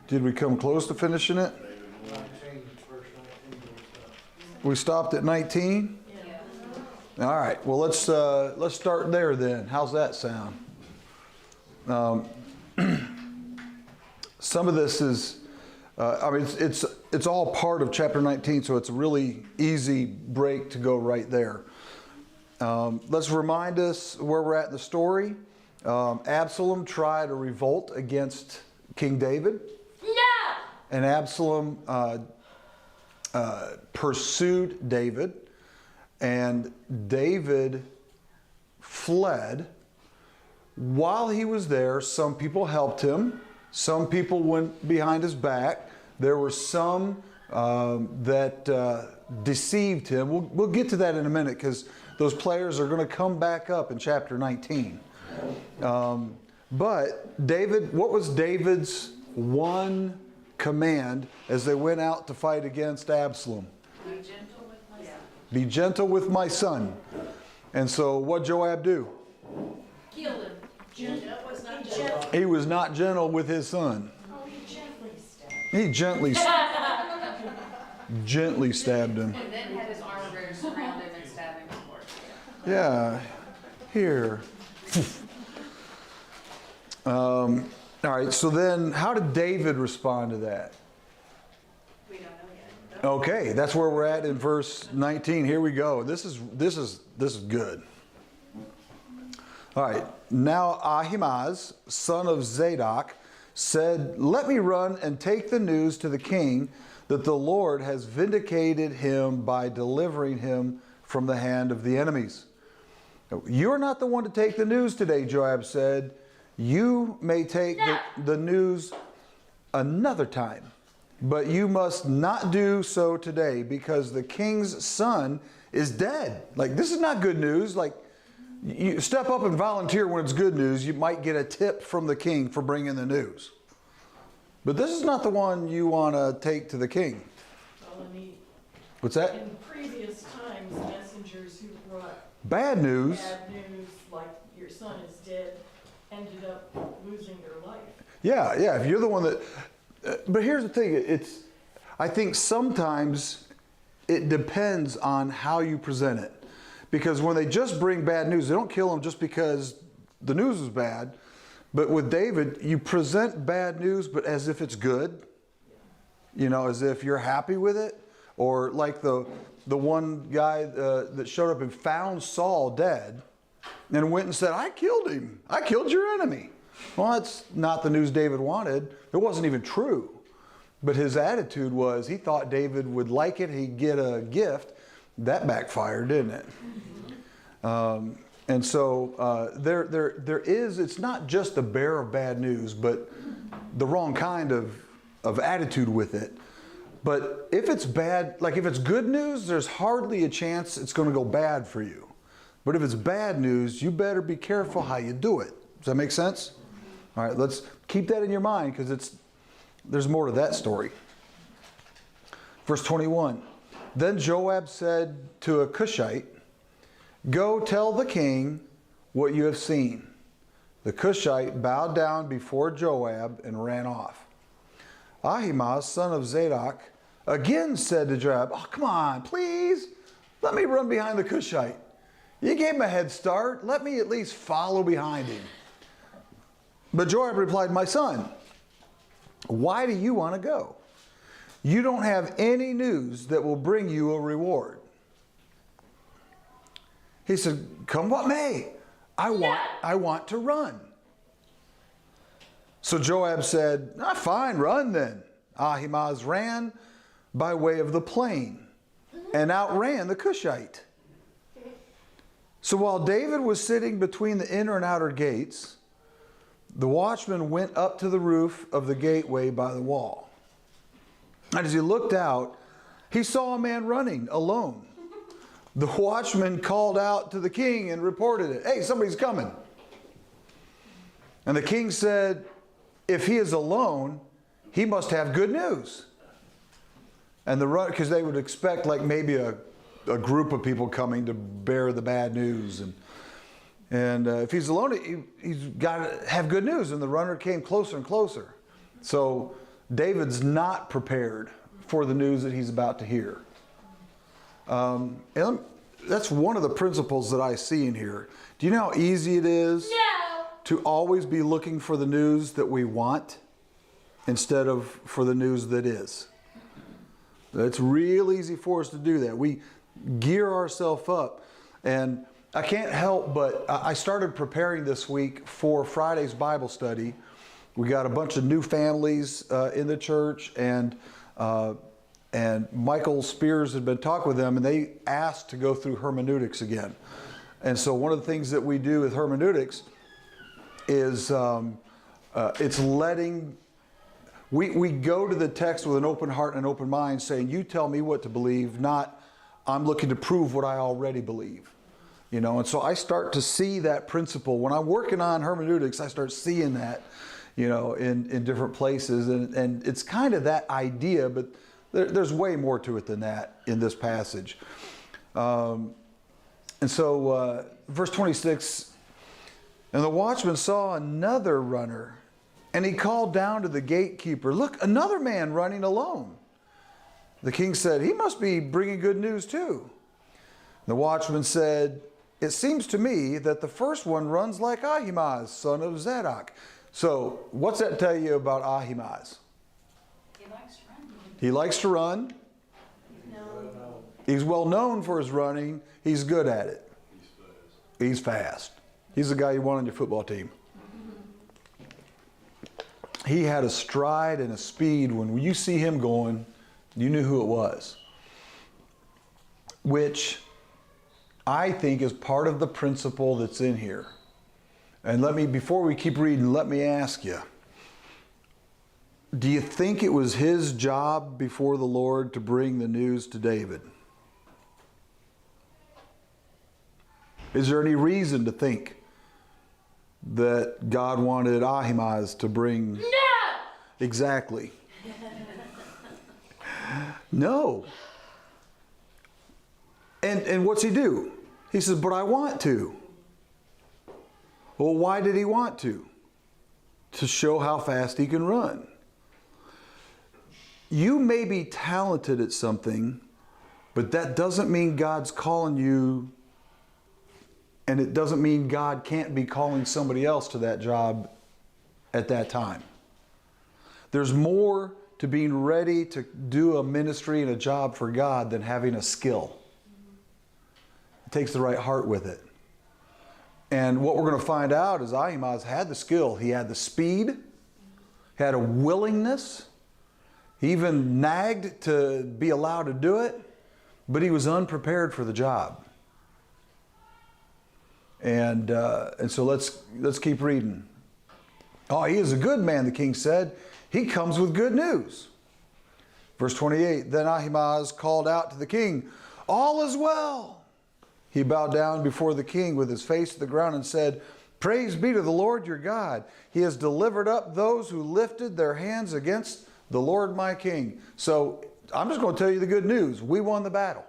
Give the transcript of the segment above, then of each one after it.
Did we come close to finishing it? 19, verse 19. We stopped at 19? All right. Well, let's start there then. How's that sound? Some of this is, it's all part of chapter 19, so it's a really easy break to go right there. Let's remind us where we're at in the story. Absalom tried a revolt against King David. No! And Absalom pursued David, and David fled. While he was there, some people helped him. Some people went behind his back. There were some that deceived him. We'll get to that in a minute because those players are going to come back up in chapter 19. But David, what was David's one command as they went out to fight against Absalom? Be gentle with my son. Be gentle with my son. And so what Joab do? Kill him. That was not gentle. He was not gentle with his son. Oh, he gently stabbed. He gently stabbed him. And then had his armor bearers surround him and stab him before. Yeah. Here. All right, so then how did David respond to that? We don't know yet. Okay, that's where we're at in verse 19. Here we go. This is good. All right. Now Ahimaaz, son of Zadok, said, "Let me run and take the news to the king that the Lord has vindicated him by delivering him from the hand of the enemies." "You're not the one to take the news today," Joab said. "You may take the news another time, but you must not do so today because the king's son is dead." Like, this is not good news. Like, you step up and volunteer when it's good news. You might get a tip from the king for bringing the news. But this is not the one you want to take to the king. Well, What's that? in previous times, messengers who brought Bad news. bad news, like your son is dead, ended up losing their life. Yeah. If you're the one that, but here's the thing. I think sometimes it depends on how you present it, because when they just bring bad news, they don't kill them just because the news is bad. But with David, you present bad news, but as if it's good. You know, as if you're happy with it, or like the one guy that showed up and found Saul dead. And went and said, "I killed him. I killed your enemy." Well, that's not the news David wanted. It wasn't even true. But his attitude was he thought David would like it. He'd get a gift. That backfired, didn't it? And so there is, it's not just a bearer of bad news, but the wrong kind of attitude with it. But if it's bad, like if it's good news, there's hardly a chance it's going to go bad for you. But if it's bad news, you better be careful how you do it. Does that make sense? All right, let's keep that in your mind because there's more to that story. Verse 21. Then Joab said to a Cushite, "Go tell the king what you have seen." The Cushite bowed down before Joab and ran off. Ahimaaz, son of Zadok, again said to Joab, "Oh, come on, please. Let me run behind the Cushite. You gave him a head start. Let me at least follow behind him." But Joab replied, "My son, why do you want to go? You don't have any news that will bring you a reward." He said, "Come what may, I want to run." So Joab said, "Fine, run then." Ahimaaz ran by way of the plain and outran the Cushite. So while David was sitting between the inner and outer gates, the watchman went up to the roof of the gateway by the wall. And as he looked out, he saw a man running alone. The watchman called out to the king and reported it. "Hey, somebody's coming." And the king said, "If he is alone, he must have good news." And because they would expect like maybe a group of people coming to bear the bad news. And if he's alone, he's got to have good news. And the runner came closer and closer. So David's not prepared for the news that he's about to hear. And that's one of the principles that I see in here. Do you know how easy it is to always be looking for the news that we want instead of for the news that is? It's real easy for us to do that. We gear ourselves up. And I can't help but, I started preparing this week for Friday's Bible study. We got a bunch of new families in the church, and Michael Spears had been talking with them, and they asked to go through hermeneutics again. And so one of the things that we do with hermeneutics is it's letting, we go to the text with an open heart and an open mind, saying, you tell me what to believe, not I'm looking to prove what I already believe. You know, and so I start to see that principle. When I'm working on hermeneutics, I start seeing that, you know, in different places. And it's kind of that idea, but there's way more to it than that in this passage. And so verse 26, and the watchman saw another runner, and he called down to the gatekeeper, look, another man running alone. The king said, he must be bringing good news too. The watchman said, it seems to me that the first one runs like Ahimaaz, son of Zadok. So what's that tell you about Ahimaaz? He likes to run. He likes to run. No. He's well known for his running. He's good at it. He's fast. He's the guy you want on your football team. He had a stride and a speed. When you see him going, you knew who it was. Which I think is part of the principle that's in here. And before we keep reading, let me ask you, do you think it was his job before the Lord to bring the news to David? Is there any reason to think that God wanted Ahimaaz to bring? No! Exactly. No. And what's he do? He says, but I want to. Well, why did he want to? To show how fast he can run. You may be talented at something, but that doesn't mean God's calling you, and it doesn't mean God can't be calling somebody else to that job at that time. There's more to being ready to do a ministry and a job for God than having a skill. It takes the right heart with it. And what we're going to find out is Ahimaaz had the skill. He had the speed, had a willingness. He even nagged to be allowed to do it, but he was unprepared for the job. And so let's keep reading. Oh, he is a good man, the king said. He comes with good news. Verse 28, then Ahimaaz called out to the king, all is well. He bowed down before the king with his face to the ground and said, praise be to the Lord your God. He has delivered up those who lifted their hands against the Lord my king. So I'm just going to tell you the good news. We won the battle.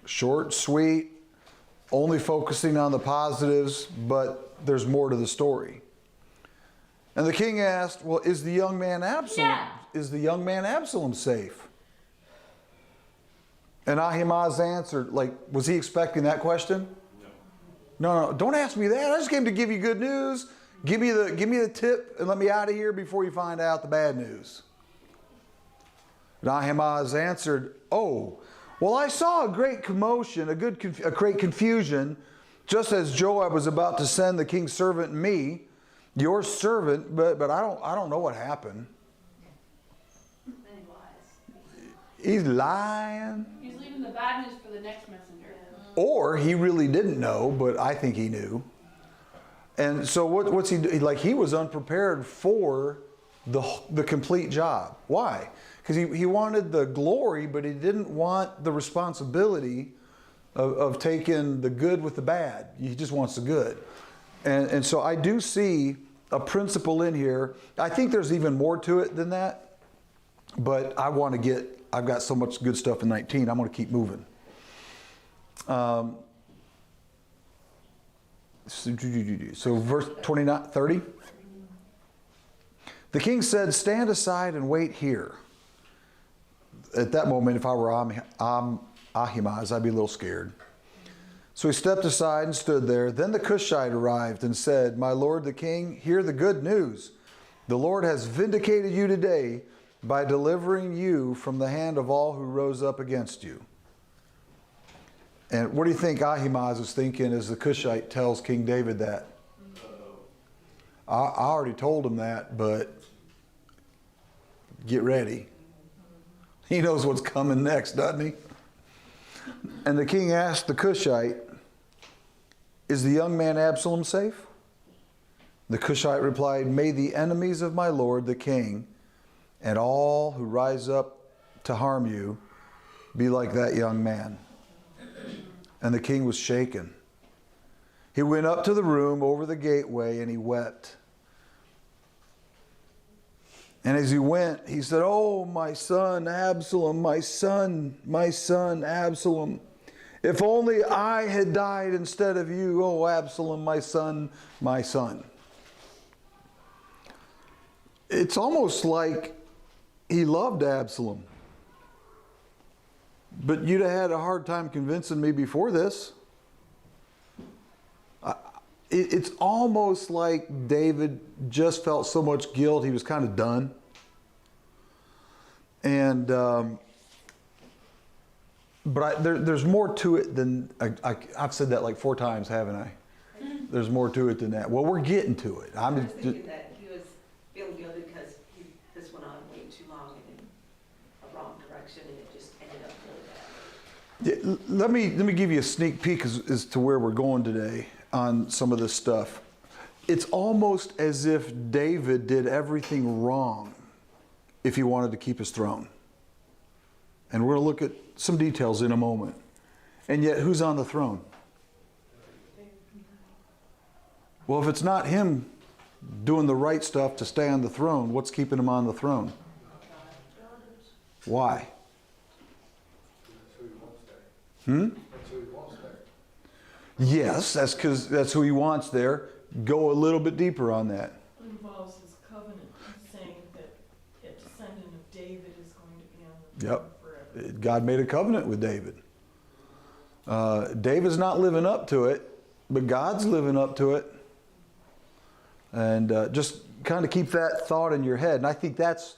Short, sweet, only focusing on the positives, but there's more to the story. And the king asked, well, is the young man Absalom safe? And Ahimaaz answered, was he expecting that question? No, don't ask me that. I just came to give you good news. Give me the tip and let me out of here before you find out the bad news. And Ahimaaz answered, oh, well, I saw a great commotion, a great confusion, just as Joab was about to send the king's servant and me, your servant, but I don't know what happened. Then he lies. He's lying. He's leaving the bad news for the next messenger. Or he really didn't know, but I think he knew. And so what's he do? He was unprepared for the complete job. Why? Because he wanted the glory, but he didn't want the responsibility of taking the good with the bad. He just wants the good. And so I do see a principle in here. I think there's even more to it than that. But I've got so much good stuff in 19, I'm going to keep moving. So verse 29, 30. The king said, stand aside and wait here. At that moment, if I were Ahimaaz, I'd be a little scared. So he stepped aside and stood there. Then the Cushite arrived and said, my lord the king, hear the good news. The Lord has vindicated you today by delivering you from the hand of all who rose up against you. And what do you think Ahimaaz is thinking as the Cushite tells King David that? I already told him that, but get ready. He knows what's coming next, doesn't he? And the king asked the Cushite, is the young man Absalom safe? The Cushite replied, may the enemies of my lord the king and all who rise up to harm you be like that young man. And the king was shaken. He went up to the room over the gateway and he wept. And as he went, he said, oh, my son Absalom, my son Absalom. If only I had died instead of you, oh, Absalom, my son, my son. It's almost like he loved Absalom. But you'd have had a hard time convincing me before this. It's almost like David just felt so much guilt, he was kind of done. And, but there's more to it than, I've said that like 4 times, haven't I? There's more to it than that. Well, we're getting to it. I was thinking that he was feeling guilty because this went on way too long and in a wrong direction, and it just ended up really bad. Yeah, let me give you a sneak peek as to where we're going today on some of this stuff. It's almost as if David did everything wrong if he wanted to keep his throne. And we're going to look at some details in a moment. And yet, who's on the throne? Well, if it's not him doing the right stuff to stay on the throne, what's keeping him on the throne? Why? That's who he wants there. Yes, that's because that's who he wants there. Go a little bit deeper on that. It involves his covenant, saying that a descendant of David is going to be on the throne forever. God made a covenant with David. David's not living up to it, but God's living up to it. And just kind of keep that thought in your head. And I think that's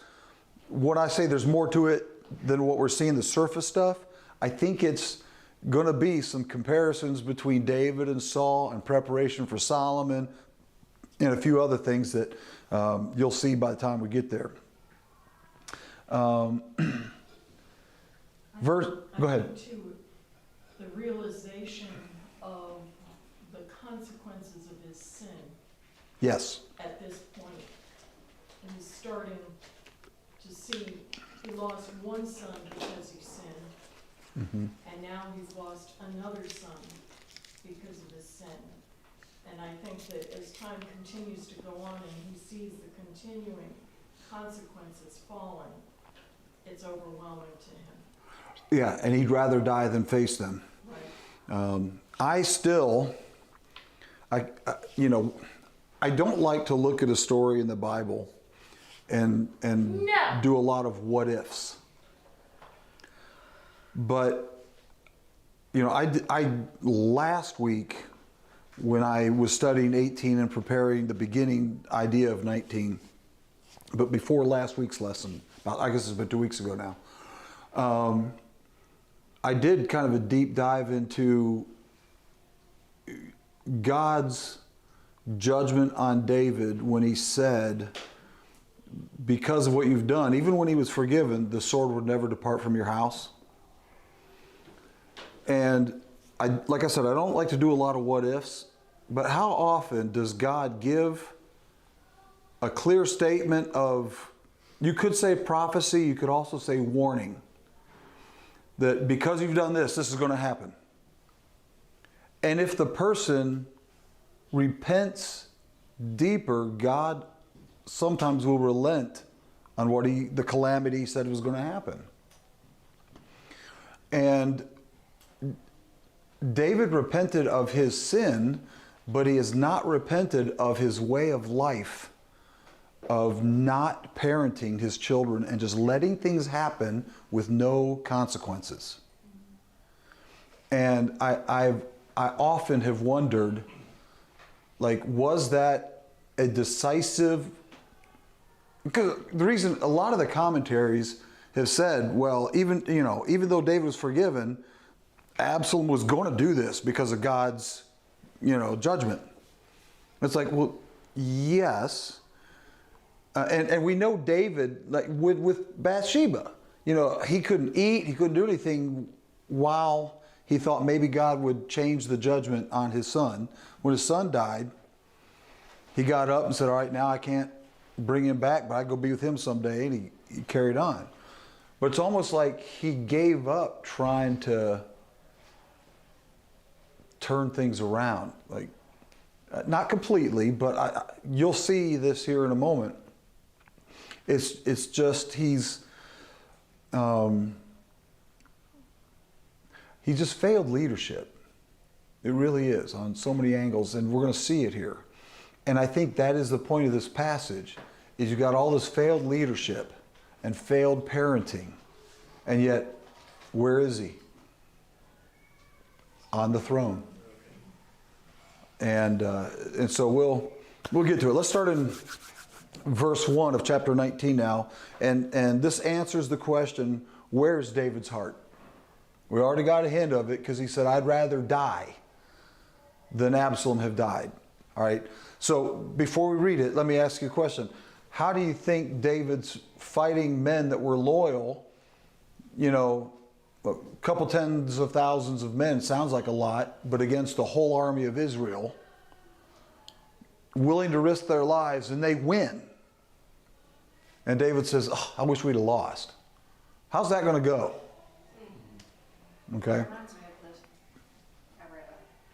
when I say there's more to it than what we're seeing, the surface stuff. I think it's going to be some comparisons between David and Saul and preparation for Solomon and a few other things that you'll see by the time we get there. Go ahead. I think too, the realization of the consequences of his sin Yes. at this point, and he's starting to see he lost one son because he sinned, and now he's lost another son because of his sin. And I think that as time continues to go on and he sees the continuing consequences falling, it's overwhelming to him. Yeah, and he'd rather die than face them. Right. I don't like to look at a story in the Bible and No. do a lot of what ifs. But, I last week when I was studying 18 and preparing the beginning idea of 19, but before last week's lesson, I guess it's been 2 weeks ago now, I did kind of a deep dive into God's judgment on David when he said, because of what you've done, even when he was forgiven, the sword would never depart from your house. And like I said, I don't like to do a lot of what ifs, but how often does God give a clear statement of, you could say prophecy, you could also say warning, that because you've done this, this is going to happen. And if the person repents deeper, God sometimes will relent on the calamity he said was going to happen. And David repented of his sin but he has not repented of his way of life of not parenting his children and just letting things happen with no consequences. And I often have wondered, like, was that a decisive? Because the reason a lot of the commentaries have said, well, even though David was forgiven, Absalom was going to do this because of God's, judgment. It's like, well, yes. And we know David, like with Bathsheba, he couldn't eat, he couldn't do anything while he thought maybe God would change the judgment on his son. When his son died, he got up and said, all right, now I can't bring him back, but I go be with him someday, and he carried on. But it's almost like he gave up trying to turn things around. Like, not completely, but you'll see this here in a moment. It's just he just failed leadership. It really is on so many angles, and we're going to see it here. And I think that is the point of this passage, is you got all this failed leadership and failed parenting, and yet, where is he? On the throne. And so we'll get to it. Let's start in verse 1 of chapter 19 now, and this answers the question, where's David's heart? We already got a hint of it, because he said, I'd rather die than Absalom have died. All right. So before we read it, let me ask you a question. How do you think David's fighting men that were loyal, a couple tens of thousands of men, sounds like a lot, but against the whole army of Israel, willing to risk their lives, and they win? And David says, oh, I wish we'd have lost. How's that going to go? Okay. Reminds me of this. I read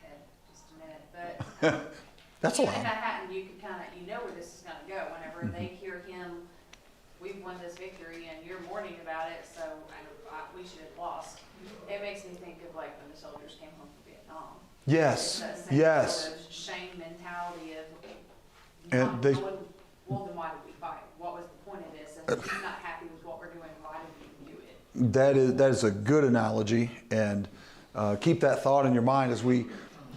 ahead just a minute, but That's a even if lot. that happened, you could kind of, where this is going to go. Whenever they hear him, we've won this victory, and you're mourning about it, so we should have lost. It makes me think of like when the soldiers came home from Vietnam. Yes. It's that same Yes. sort of shame mentality of, And they- well, then why did we fight? What was the point of this? And if he's not happy with what we're doing, why did we do it? That is a good analogy, and keep that thought in your mind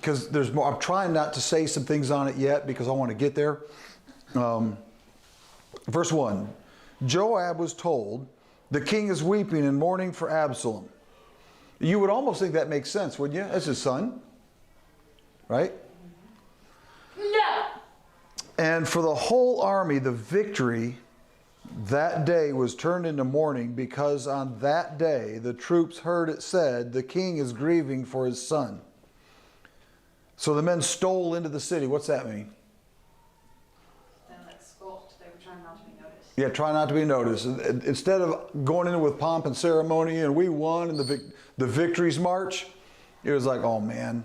because there's more. I'm trying not to say some things on it yet because I want to get there. Verse 1, Joab was told, the king is weeping and mourning for Absalom. You would almost think that makes sense, wouldn't you? That's his son, right? No! And for the whole army, the victory that day was turned into mourning, because on that day the troops heard it said, the king is grieving for his son. So the men stole into the city. What's that mean? Then like skulked. They were trying not to be noticed. Yeah, try not to be noticed. Instead of going in with pomp and ceremony and we won and the victory's march, it was like, oh man,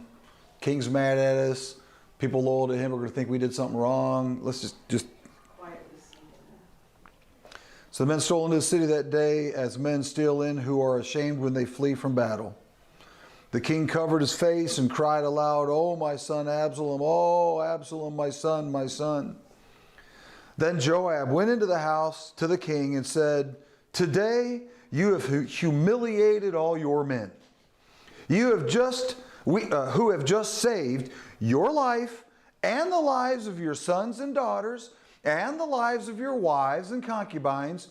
king's mad at us. People loyal to him are going to think we did something wrong. Let's just. So the men stole into the city that day, as men steal in who are ashamed when they flee from battle. The king covered his face and cried aloud, oh, my son Absalom, oh, Absalom, my son, my son. Then Joab went into the house to the king and said, today you have humiliated all your men. You have who have just saved your life and the lives of your sons and daughters and the lives of your wives and concubines.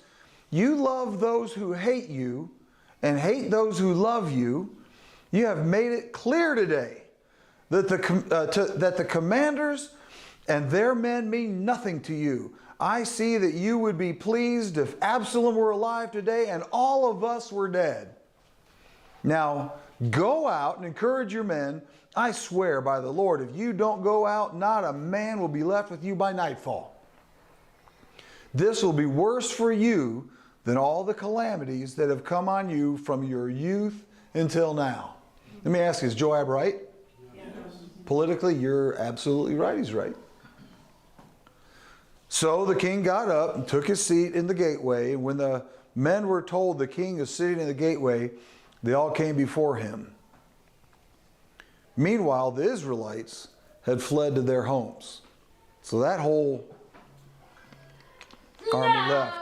You love those who hate you and hate those who love you. You have made it clear today that the commanders and their men mean nothing to you. I see that you would be pleased if Absalom were alive today and all of us were dead. Now, go out and encourage your men. I swear by the Lord, if you don't go out, not a man will be left with you by nightfall. This will be worse for you than all the calamities that have come on you from your youth until now. Let me ask you, is Joab right? Yes. Politically, you're absolutely right. He's right. So the king got up and took his seat in the gateway. And when the men were told the king is sitting in the gateway, they all came before him. Meanwhile, the Israelites had fled to their homes. So that whole army left.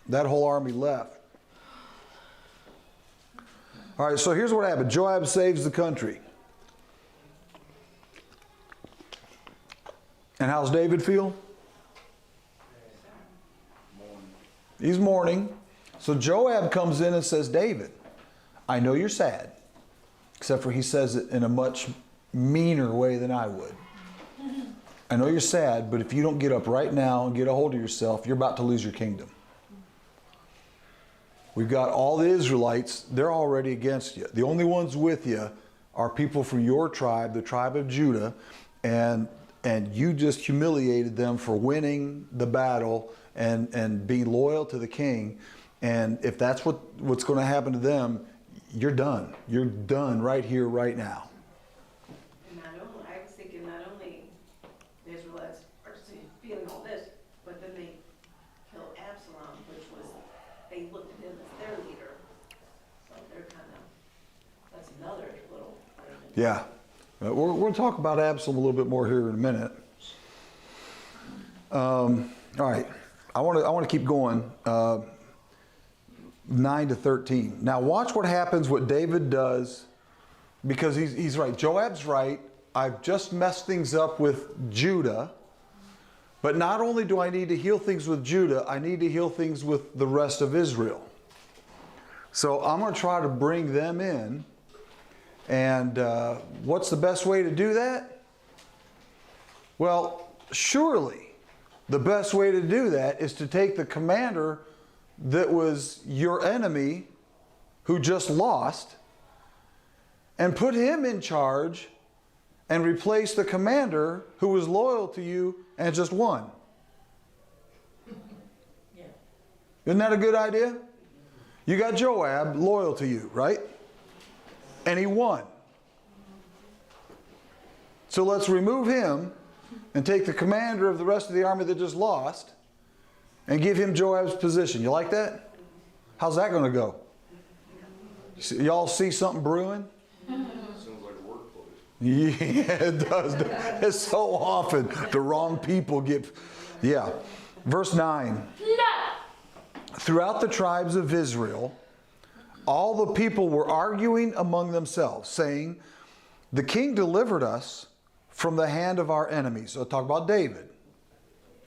That whole army left. All right, so here's what happened. Joab saves the country. And how's David feel? He's mourning. So Joab comes in and says, David, I know you're sad. Except for he says it in a much meaner way than I would. I know you're sad, but if you don't get up right now and get a hold of yourself, you're about to lose your kingdom. We've got all the Israelites, they're already against you. The only ones with you are people from your tribe, the tribe of Judah, and you just humiliated them for winning the battle and being loyal to the king. And if that's what's going to happen to them, you're done. You're done right here, right now. And I was thinking not only the Israelites are feeling all this, but then they kill Absalom, which was, they looked at him as their leader. So they're kind of, that's another little thing. Yeah. We're going to talk about Absalom a little bit more here in a minute. All right. I want to keep going. 9 to 13. Now watch what happens, what David does, because he's right. Joab's right. I've just messed things up with Judah. But not only do I need to heal things with Judah, I need to heal things with the rest of Israel. So I'm going to try to bring them in. And what's the best way to do that? Well, surely the best way to do that is to take the commander that was your enemy who just lost and put him in charge and replace the commander who was loyal to you and just won. Yeah. Isn't that a good idea? You got Joab loyal to you, right? And he won. So let's remove him and take the commander of the rest of the army that just lost and give him Joab's position. You like that? How's that going to go? Y'all see something brewing? Sounds like a workplace. Yeah, it does. It's so often the wrong people get... Yeah. Verse 9. No. Throughout the tribes of Israel, all the people were arguing among themselves, saying, the king delivered us from the hand of our enemies. So talk about David.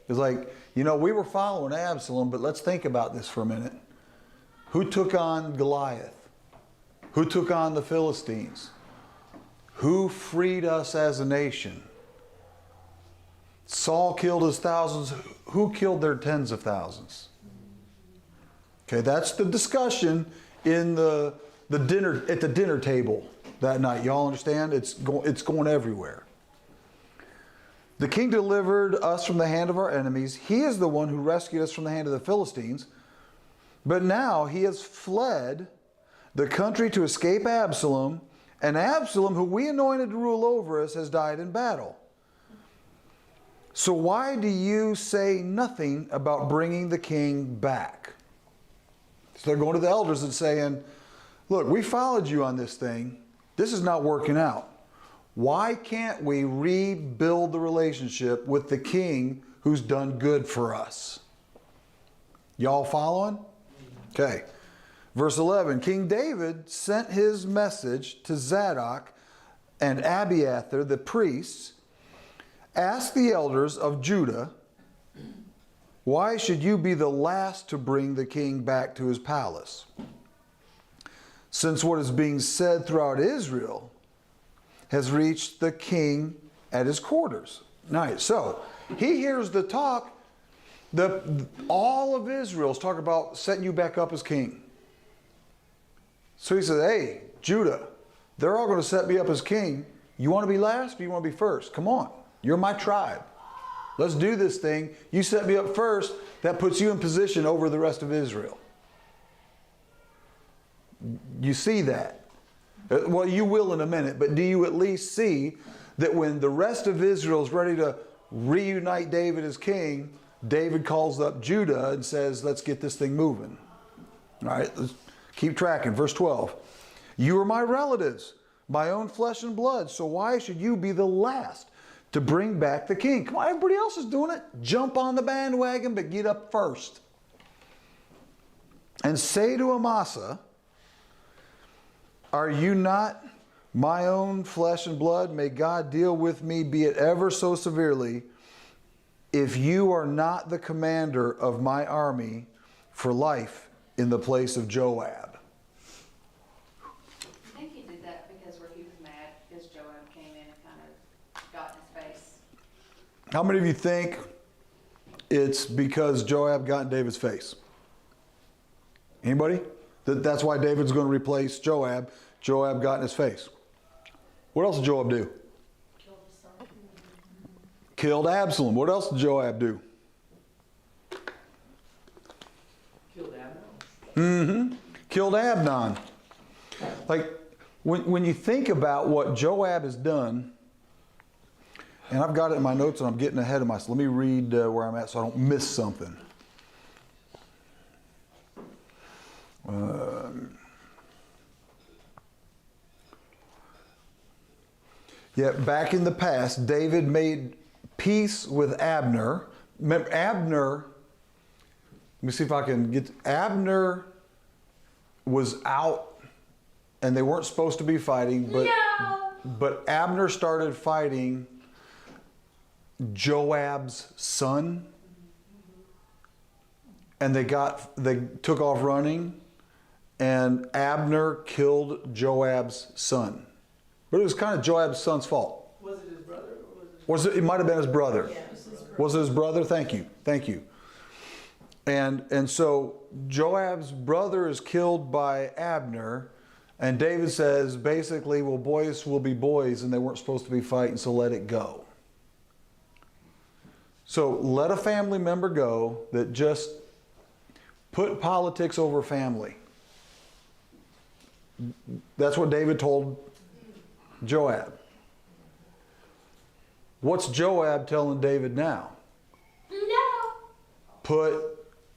It's like, you know, we were following Absalom, but let's think about this for a minute. Who took on Goliath? Who took on the Philistines? Who freed us as a nation? Saul killed his thousands. Who killed their tens of thousands? Okay, that's the discussion in the dinner, at the dinner table that night. Y'all understand? It's going everywhere. The king delivered us from the hand of our enemies. He is the one who rescued us from the hand of the Philistines. But now he has fled the country to escape Absalom, and Absalom, who we anointed to rule over us, has died in battle. So why do you say nothing about bringing the king back? So they're going to the elders and saying, look, we followed you on this thing. This is not working out. Why can't we rebuild the relationship with the king who's done good for us? Y'all following? Okay. Verse 11, King David sent his message to Zadok and Abiathar, the priests, ask the elders of Judah, why should you be the last to bring the king back to his palace? Since what is being said throughout Israel has reached the king at his quarters. Nice. So he hears the talk. All of Israel's talking about setting you back up as king. So he says, hey, Judah, they're all going to set me up as king. You want to be last or you want to be first? Come on. You're my tribe. Let's do this thing. You set me up first. That puts you in position over the rest of Israel. You see that? Well, you will in a minute, but do you at least see that when the rest of Israel is ready to reunite David as king, David calls up Judah and says, let's get this thing moving. All right, let's keep tracking. Verse 12. You are my relatives, my own flesh and blood, so why should you be the last to bring back the king. Come on, everybody else is doing it. Jump on the bandwagon, but get up first. And say to Amasa, are you not my own flesh and blood? May God deal with me, be it ever so severely, if you are not the commander of my army for life in the place of Joab. I think he did that because where he was mad, because Joab came in and kind of got in his face. How many of you think it's because Joab got in David's face? Anybody? That's why David's going to replace Joab. Joab got in his face. What else did Joab do? Killed Absalom. What else did Joab do? Killed Abner. Killed Abnon. Like, when you think about what Joab has done, and I've got it in my notes and I'm getting ahead of myself. Let me read where I'm at so I don't miss something. Yet back in the past, David made peace with Abner. Remember, Abner, let me see if I can get, Abner was out and they weren't supposed to be fighting, but Abner started fighting Joab's son, and they took off running, and Abner killed Joab's son. But it was kind of Joab's son's fault. Was it his brother or was it? It might have been his brother. Yeah, it was his brother. Was it his brother? Thank you. And so Joab's brother is killed by Abner, and David says basically, well, boys will be boys, and they weren't supposed to be fighting, so let it go. So let a family member go that just put politics over family. That's what David told Joab. What's Joab telling David now? No. Put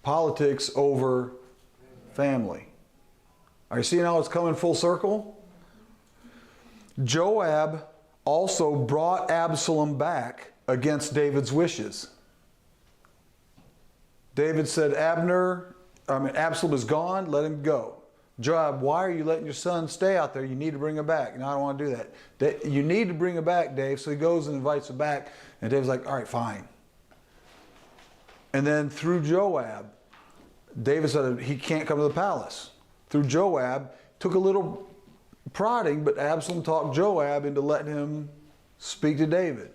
politics over family. Are you seeing how it's coming full circle? Joab also brought Absalom back against David's wishes. David said, Absalom is gone, let him go. Joab, why are you letting your son stay out there? You need to bring him back. No, I don't want to do that. You need to bring him back, Dave. So he goes and invites him back. And David's like, all right, fine. And then through Joab, David said he can't come to the palace. Through Joab, took a little prodding, but Absalom talked Joab into letting him speak to David.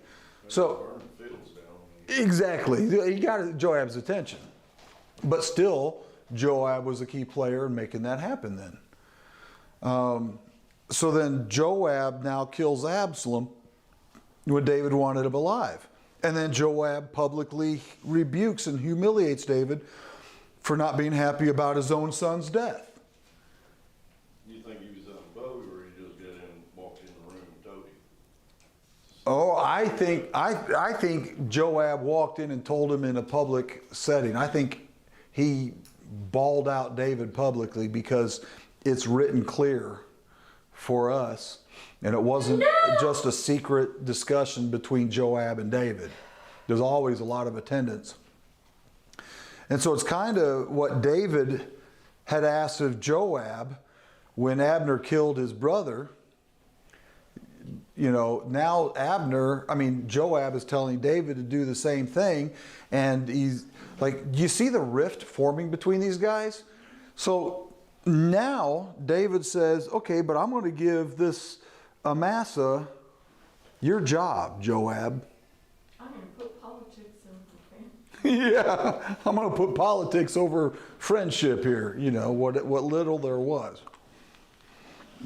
So, Burn the fields down. exactly. He got Joab's attention. But still, Joab was a key player in making that happen then. So then Joab now kills Absalom when David wanted him alive. And then Joab publicly rebukes and humiliates David for not being happy about his own son's death. You think he was on a boat, or he just got in, walked in the room and told him? Oh, I think Joab walked in and told him in a public setting. I think he bawled out David publicly because it's written clear for us, and it wasn't just a secret discussion between Joab and David. There's always a lot of attendance. And so it's kind of what David had asked of Joab when Abner killed his brother. You know, now Joab is telling David to do the same thing, and he's like, do you see the rift forming between these guys? So now David says, okay, but I'm going to give this Amasa your job, Joab. I'm going to put politics in the family. Yeah, I'm going to put politics over friendship here, you know, what little there was.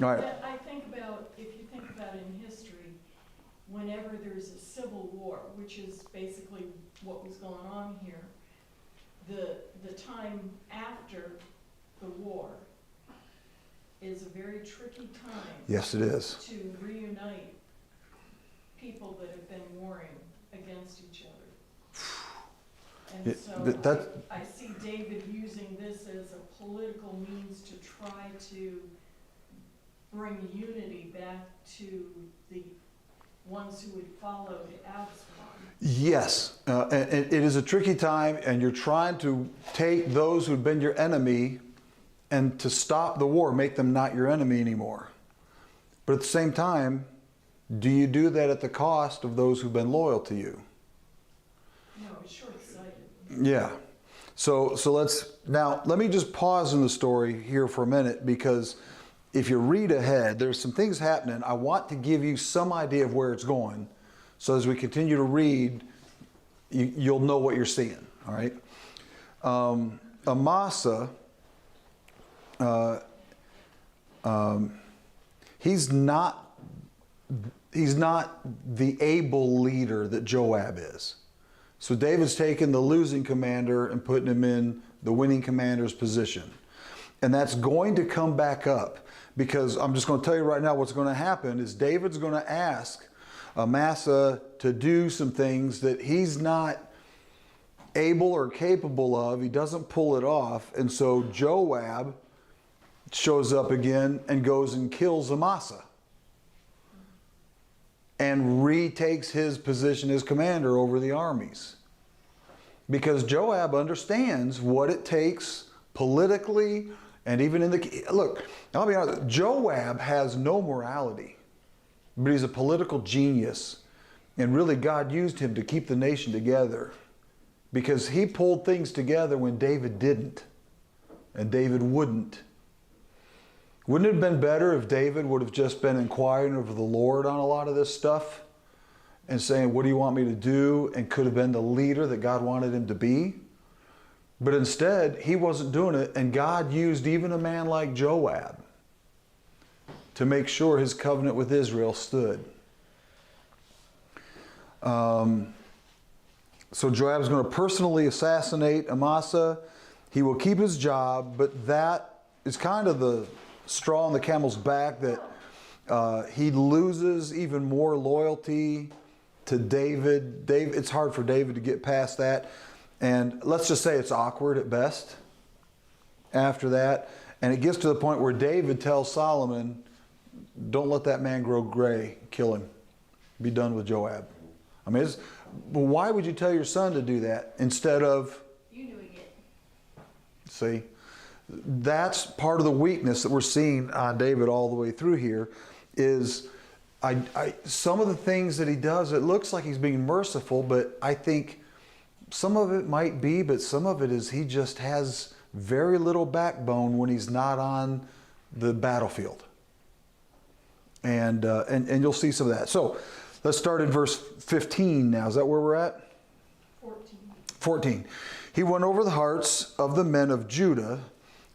All right. But I think about, if you think about in history, whenever there's a civil war, which is basically what was going on here, the time after the war is a very tricky time. Yes, it is. To reunite people that have been warring against each other. And so I see David using this as a political means to try to bring unity back to the ones who would follow the Absalom. Yes, and it is a tricky time, and you're trying to take those who've been your enemy and to stop the war, make them not your enemy anymore. But at the same time, do you do that at the cost of those who've been loyal to you? No, it's short-sighted. Yeah. So let me just pause in the story here for a minute, because if you read ahead, there's some things happening. I want to give you some idea of where it's going. So as we continue to read, you'll know what you're seeing, all right? Amasa, he's not the able leader that Joab is. So David's taken the losing commander and putting him in the winning commander's position. And that's going to come back up, because I'm just going to tell you right now what's going to happen is David's going to ask Amasa to do some things that he's not able or capable of. He doesn't pull it off. And so Joab shows up again and goes and kills Amasa and retakes his position as commander over the armies. Because Joab understands what it takes politically, and even in the... Look, I'll be honest, Joab has no morality, but he's a political genius. And really God used him to keep the nation together, because he pulled things together when David didn't, and David wouldn't. Wouldn't it have been better if David would have just been inquiring of the Lord on a lot of this stuff and saying, what do you want me to do? And could have been the leader that God wanted him to be. But instead, he wasn't doing it. And God used even a man like Joab to make sure his covenant with Israel stood. So Joab's going to personally assassinate Amasa. He will keep his job, but that is kind of the straw on the camel's back, that he loses even more loyalty to David. It's hard for David to get past that. And let's just say it's awkward at best after that. And it gets to the point where David tells Solomon, don't let that man grow gray, kill him. Be done with Joab. I mean, well, why would you tell your son to do that instead of... You doing it. See? That's part of the weakness that we're seeing on David all the way through here is some of the things that he does, it looks like he's being merciful, but I think some of it might be, but some of it is he just has very little backbone when he's not on the battlefield. And you'll see some of that. So let's start in verse 15 now. Is that where we're at? 14. He won over the hearts of the men of Judah,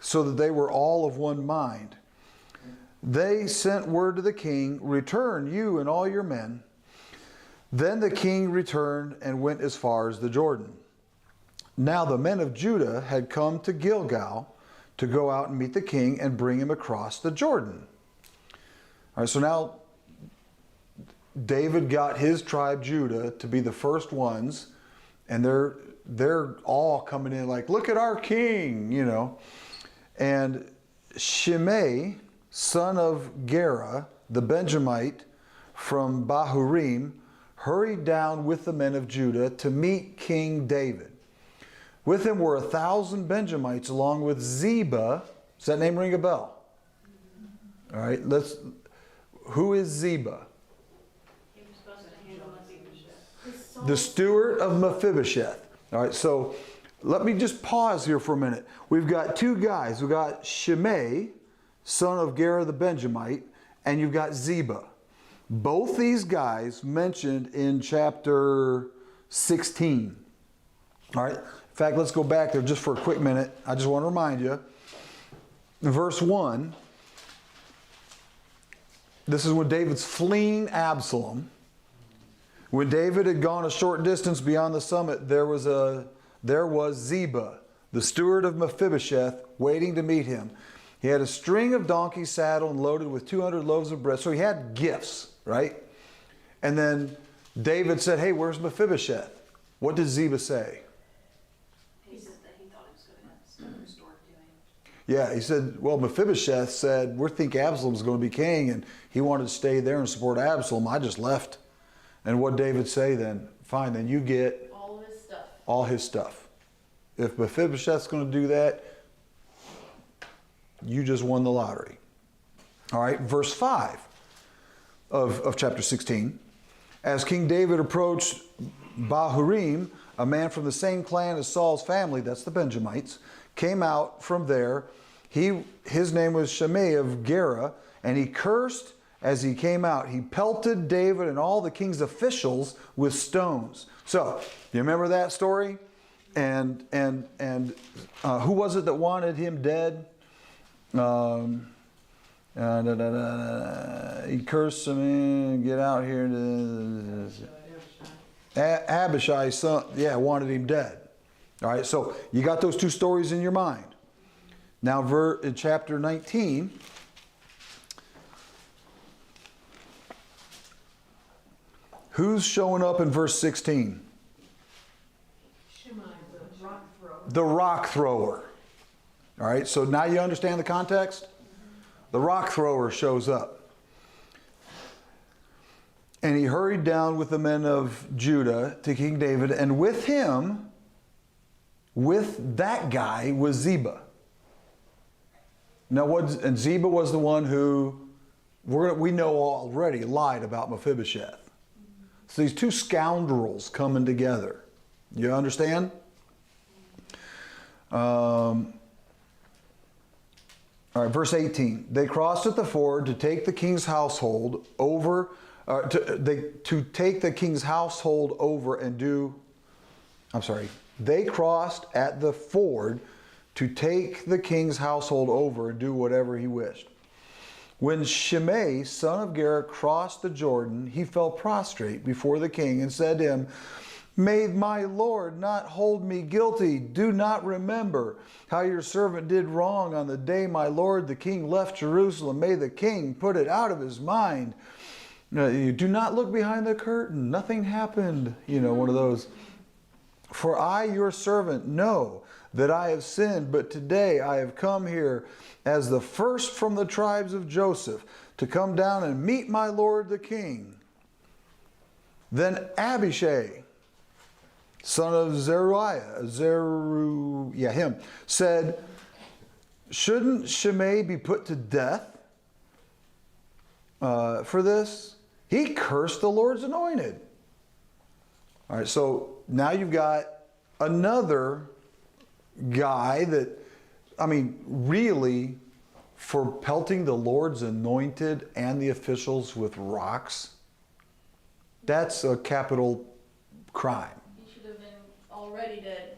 so that they were all of one mind. They sent word to the king, return, you and all your men. Then the king returned and went as far as the Jordan. Now the men of Judah had come to Gilgal to go out and meet the king and bring him across the Jordan. All right, so now David got his tribe, Judah, to be the first ones, and they're all coming in like, look at our king, you know. And Shimei, son of Gera, the Benjamite from Bahurim, hurried down with the men of Judah to meet King David. With him were 1,000 Benjamites along with Ziba. Does that name ring a bell? All right, who is Ziba? He was supposed to handle Mephibosheth. The steward of Mephibosheth. All right, so let me just pause here for a minute. We've got two guys. We've got Shimei, son of Gera the Benjamite, and you've got Ziba. Both these guys mentioned in chapter 16. All right, in fact, let's go back there just for a quick minute. I just want to remind you. In verse 1, this is when David's fleeing Absalom. When David had gone a short distance beyond the summit, there was Ziba, the steward of Mephibosheth, waiting to meet him. He had a string of donkeys saddled and loaded with 200 loaves of bread. So he had gifts, right? And then David said, hey, where's Mephibosheth? What did Ziba say? He said that he thought he was going to have stuff restored to him. Yeah, he said, well, Mephibosheth said, we think Absalom's going to be king, and he wanted to stay there and support Absalom. I just left And what David say then? Fine, then you get All of his stuff. all his stuff. If Mephibosheth's going to do that, you just won the lottery. All right, verse 5 of chapter 16. As King David approached Bahurim, a man from the same clan as Saul's family, that's the Benjamites, came out from there. His name was Shimei of Gera, and he cursed as he came out. He pelted David and all the king's officials with stones. So, you remember that story? And who was it that wanted him dead? He cursed him, get out here. Abishai's son, wanted him dead. All right, so you got those two stories in your mind. Now, in chapter 19, who's showing up in verse 16? Shimei, the rock thrower. The rock thrower. All right, so now you understand the context? The rock thrower shows up. And he hurried down with the men of Judah to King David, and with him, with that guy, was Ziba. Now, and Ziba was the one who we know already lied about Mephibosheth. So these two scoundrels coming together. You understand? All right, verse 18. They crossed at the ford to take the king's household over, to take the king's household over and do, they crossed at the ford to take the king's household over and do whatever he wished. When Shimei, son of Gera, crossed the Jordan, he fell prostrate before the king and said to him, "May my Lord not hold me guilty. Do not remember how your servant did wrong on the day my Lord the king left Jerusalem. May the king put it out of his mind. You do not look behind the curtain. Nothing happened." You know, one of those. "For I, your servant, know that I have sinned, but today I have come here as the first from the tribes of Joseph to come down and meet my Lord the king." Then Abishai, son of Zeruiah, said, "Shouldn't Shimei be put to death for this? He cursed the Lord's anointed." All right, so now you've got another guy that, really, for pelting the Lord's anointed and the officials with rocks, that's a capital crime. He should have been already dead.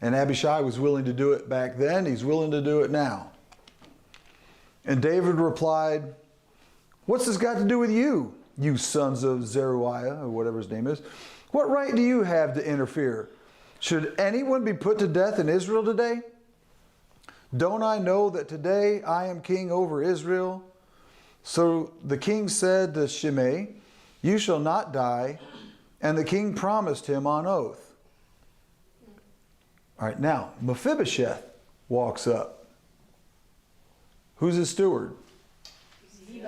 And Abishai was willing to do it back then. He's willing to do it now. And David replied, "What's this got to do with you, you sons of Zeruiah," or whatever his name is? "What right do you have to interfere? Should anyone be put to death in Israel today? Don't I know that today I am king over Israel?" So the king said to Shimei, "You shall not die." And the king promised him on oath. All right, now Mephibosheth walks up. Who's his steward?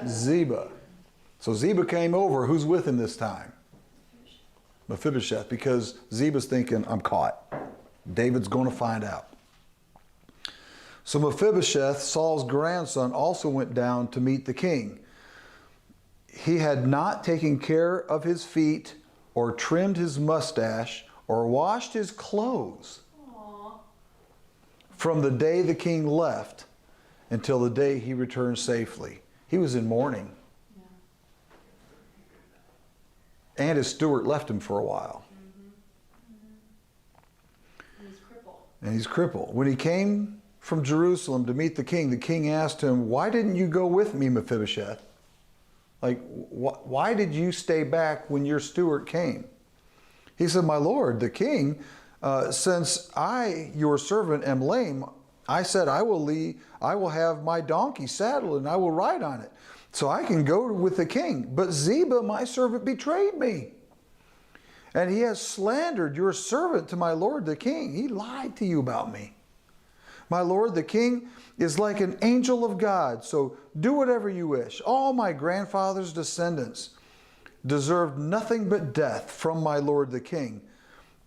Ziba. So Ziba came over. Who's with him this time? Mephibosheth, because Ziba's thinking, "I'm caught. David's going to find out." So Mephibosheth, Saul's grandson, also went down to meet the king. He had not taken care of his feet or trimmed his mustache or washed his clothes from the day the king left until the day he returned safely. He was in mourning. And his steward left him for a while. And he's crippled. When he came from Jerusalem to meet the king asked him, "Why didn't you go with me, Mephibosheth? Why did you stay back when your steward came?" He said, "My lord, the king, since I, your servant, am lame, I said, I will have my donkey saddled and I will ride on it, so I can go with the king. But Ziba, my servant, betrayed me. And he has slandered your servant to my lord the king. He lied to you about me. My lord the king is like an angel of God, so do whatever you wish. All my grandfather's descendants deserved nothing but death from my lord the king.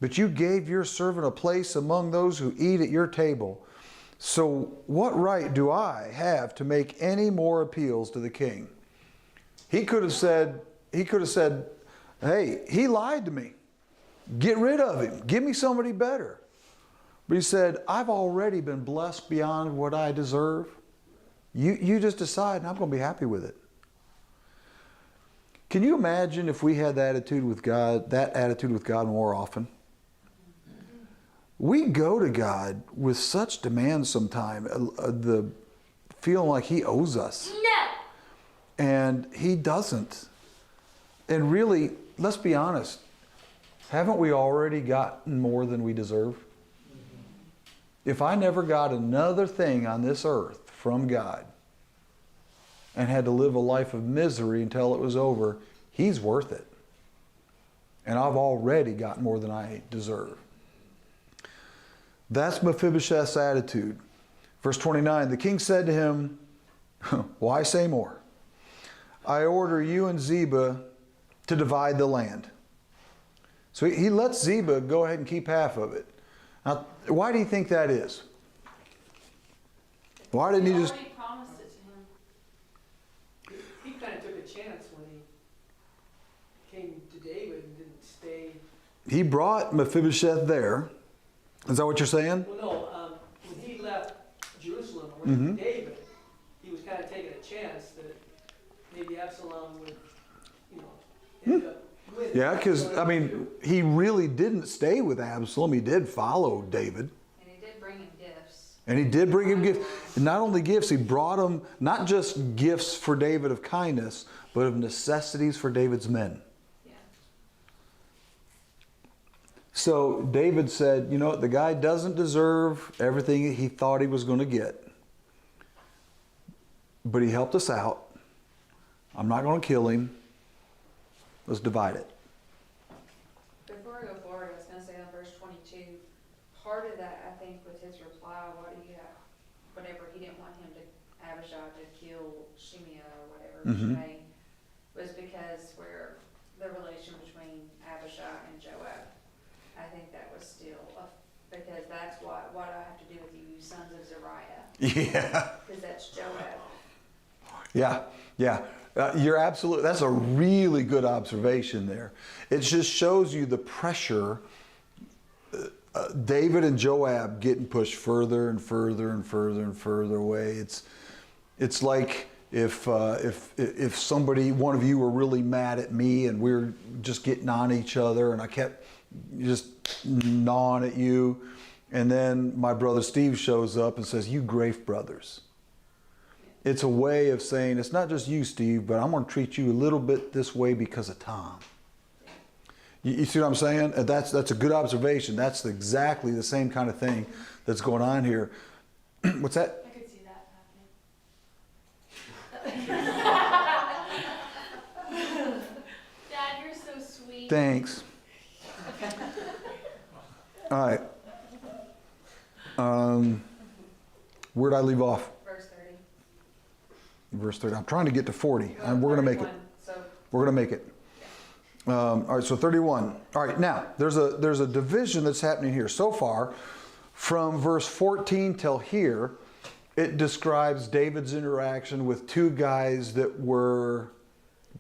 But you gave your servant a place among those who eat at your table. So what right do I have to make any more appeals to the king? He could have said, hey, he lied to me. Get rid of him. Give me somebody better. But he said, I've already been blessed beyond what I deserve. You just decide, and I'm going to be happy with it. Can you imagine if we had that attitude with God more often? We go to God with such demands sometimes, the feeling like He owes us. No. And He doesn't. And really, let's be honest, haven't we already gotten more than we deserve? If I never got another thing on this earth from God and had to live a life of misery until it was over, He's worth it. And I've already got more than I deserve. That's Mephibosheth's attitude. Verse 29, the king said to him, why say more? I order you and Ziba to divide the land. So he lets Ziba go ahead and keep half of it. Now, why do you think that is? Why didn't he just... already promised it to him. He kind of took a chance when he came to David and didn't stay. He brought Mephibosheth there. Is that what you're saying? Well, no, when he left Jerusalem and went to David, he was kind of taking a chance that maybe Absalom would, end up winning. Yeah, because, I mean, he really didn't stay with Absalom. He did follow David. And he did bring him gifts. And he did bring him gifts. And not only gifts, he brought him not just gifts for David of kindness, but of necessities for David's men. Yeah. So David said, you know what, the guy doesn't deserve everything he thought he was going to get. But he helped us out. I'm not going to kill him. Let's divide it. Before I go forward, I was gonna say on verse 22, part of that, I think, was his reply, whatever, he didn't want him to, Abishai to kill Shimei or whatever, Shimei, was because where the relation between Abishai and Joab, I think that was still, because that's what I have to do with you sons of Zariah, Yeah. because that's Joab. Yeah. You're absolutely, that's a really good observation there. It just shows you the pressure. David and Joab getting pushed further and further and further and further away. It's like if somebody, one of you were really mad at me and we're just getting on each other and I kept just gnawing at you. And then my brother Steve shows up and says, you Grafe brothers. It's a way of saying, it's not just you, Steve, but I'm going to treat you a little bit this way because of Tom. You see what I'm saying? That's a good observation. That's exactly the same kind of thing that's going on here. What's that? I could see that happening. Dad, you're so sweet. Thanks. All right. Where'd I leave off? Verse 30. Verse 30. I'm trying to get to 40. We're going to make it. 31, so We're going to make it. All right, so 31. All right, now, there's a division that's happening here. So far, from verse 14 till here, it describes David's interaction with two guys that were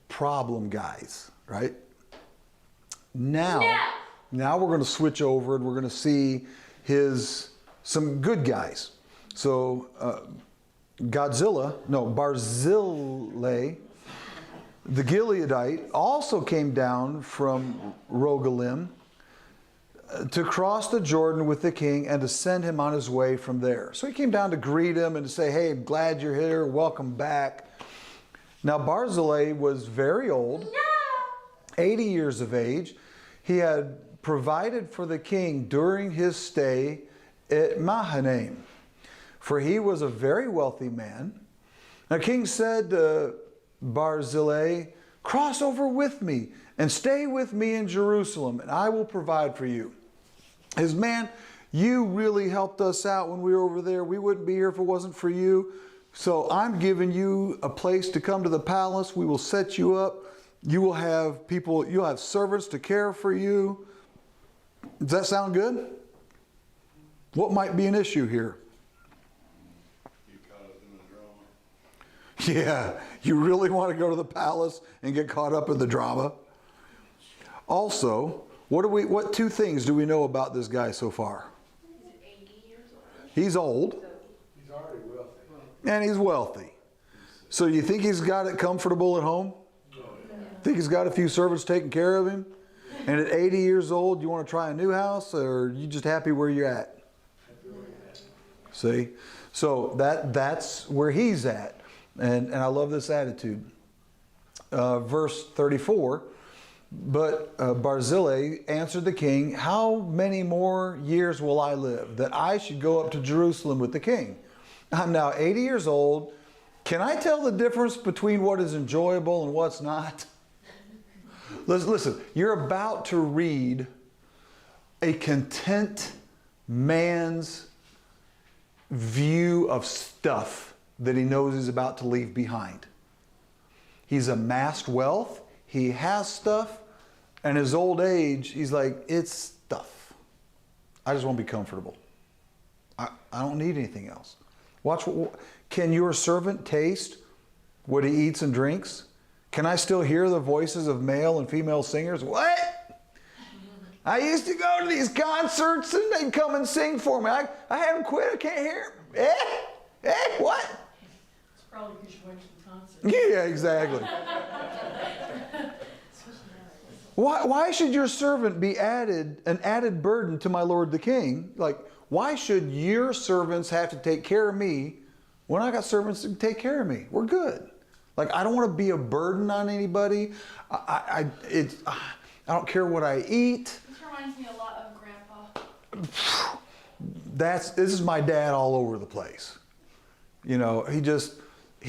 problem guys, right? Now we're going to switch over and we're going to see some good guys. So Barzillai, the Gileadite, also came down from Rogelim to cross the Jordan with the king and to send him on his way from there. So he came down to greet him and to say, hey, glad you're here, welcome back. Now Barzillai was very old, 80 years of age. He had provided for the king during his stay at Mahanaim, for he was a very wealthy man. Now king said to Barzillai, cross over with me and stay with me in Jerusalem, and I will provide for you. His man, you really helped us out when we were over there. We wouldn't be here if it wasn't for you. So I'm giving you a place to come to the palace. We will set you up. You will have people, you'll have servants to care for you. Does that sound good? What might be an issue here? You caught up in the drama. Yeah, you really want to go to the palace and get caught up in the drama? Also, what two things do we know about this guy so far? Is it 80 years old? He's old. He's already wealthy. And he's wealthy. So you think he's got it comfortable at home? Think he's got a few servants taking care of him? And at 80 years old, you want to try a new house, or are you just happy where you're at? See? So that's where he's at. And I love this attitude. Verse 34, but Barzillai answered the king, how many more years will I live, that I should go up to Jerusalem with the king? I'm now 80 years old. Can I tell the difference between what is enjoyable and what's not? Listen, you're about to read a content man's view of stuff that he knows he's about to leave behind. He's amassed wealth, he has stuff, and his old age, he's like, it's stuff. I just want to be comfortable. I don't need anything else. Can your servant taste what he eats and drinks? Can I still hear the voices of male and female singers? What? I used to go to these concerts and they'd come and sing for me. I haven't quit. I can't hear them. What? It's probably because you went to the concert. Yeah, exactly. Why should your servant be an added burden to my lord the king? Like, why should your servants have to take care of me when I got servants to take care of me? We're good. Like, I don't want to be a burden on anybody. I don't care what I eat. This reminds me a lot of Grandpa. This is my dad all over the place. You know, he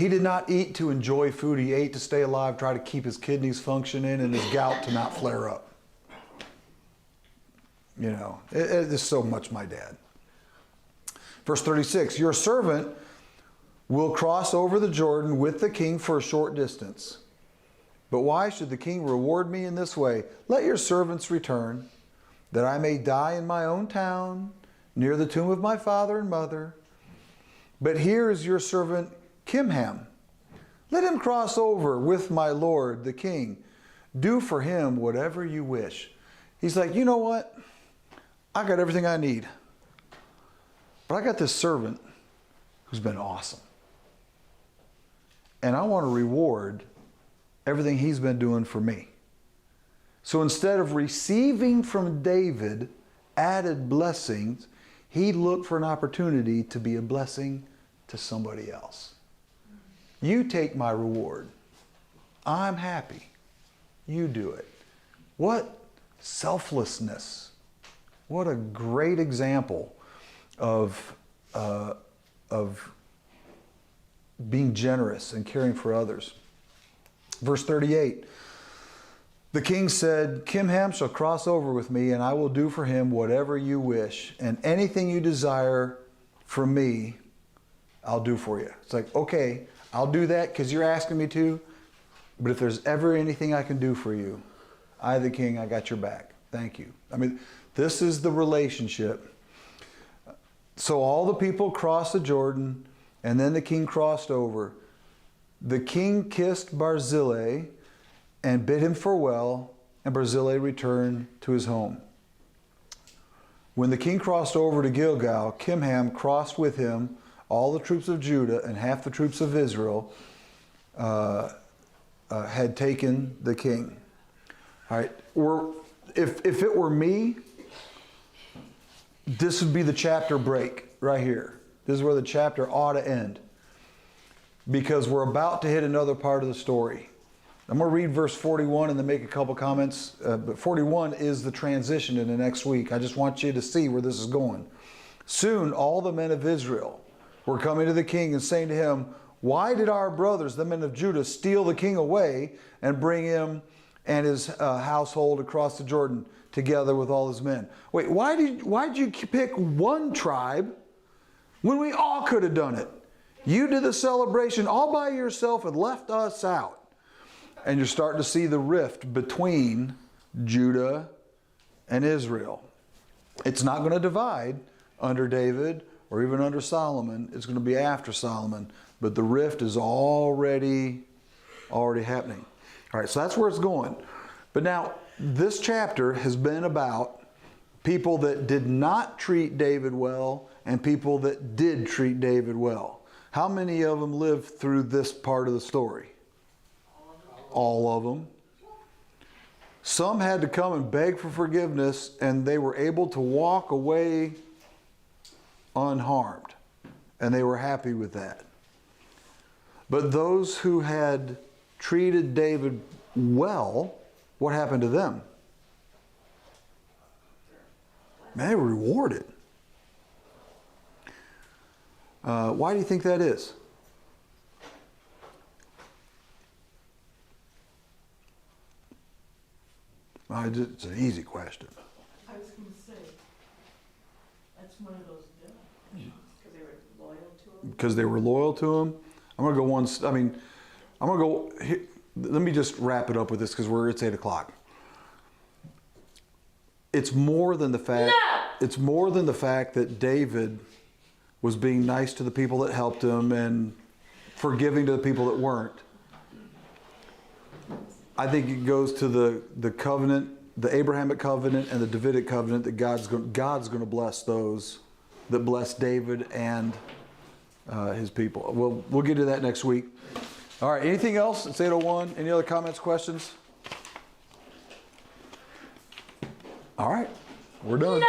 did not eat to enjoy food. He ate to stay alive, try to keep his kidneys functioning and his gout to not flare up. You know, it is so much my dad. Verse 36, your servant will cross over the Jordan with the king for a short distance. But why should the king reward me in this way? Let your servants return, that I may die in my own town, near the tomb of my father and mother. But here is your servant Kimham. Let him cross over with my lord the king. Do for him whatever you wish. He's like, you know what? I got everything I need. But I got this servant who's been awesome. And I want to reward everything he's been doing for me. So instead of receiving from David added blessings, he looked for an opportunity to be a blessing to somebody else. You take my reward. I'm happy. You do it. What selflessness. What a great example of being generous and caring for others. Verse 38, the king said, Kimham shall cross over with me, and I will do for him whatever you wish, and anything you desire from me, I'll do for you. It's like, okay, I'll do that because you're asking me to, but if there's ever anything I can do for you, I, the king, I got your back. Thank you. I mean, this is the relationship. So all the people crossed the Jordan, and then the king crossed over. The king kissed Barzillai and bid him farewell, and Barzillai returned to his home. When the king crossed over to Gilgal, Kimham crossed with him all the troops of Judah, and half the troops of Israel had taken the king. All right, if it were me, this would be the chapter break right here. This is where the chapter ought to end, because we're about to hit another part of the story. I'm going to read verse 41 and then make a couple comments. But 41 is the transition in the next week. I just want you to see where this is going. Soon all the men of Israel were coming to the king and saying to him, why did our brothers, the men of Judah, steal the king away and bring him and his household across the Jordan together with all his men? Wait, why did you pick one tribe when we all could have done it? You did the celebration all by yourself and left us out. And you're starting to see the rift between Judah and Israel. It's not going to divide under David or even under Solomon. It's going to be after Solomon. But the rift is already happening. All right, so that's where it's going. But now, this chapter has been about people that did not treat David well and people that did treat David well. How many of them lived through this part of the story? All of them. Some had to come and beg for forgiveness, and they were able to walk away unharmed. And they were happy with that. But those who had treated David well, what happened to them? Man, they were rewarded. Why do you think that is? It's an easy question. I was gonna say, that's one of those deals. Because they were loyal to him. Because they were loyal to him. I'm going to go one, I mean, I'm going to go, here, let me just wrap it up with this because it's 8 o'clock. It's more than the fact, it's more than the fact that David was being nice to the people that helped him and forgiving to the people that weren't. I think it goes to the covenant, the Abrahamic covenant and the Davidic covenant that God's going to bless those that bless David and his people. We'll get to that next week. All right, anything else? It's 8:01. Any other comments, questions? All right, we're done. No!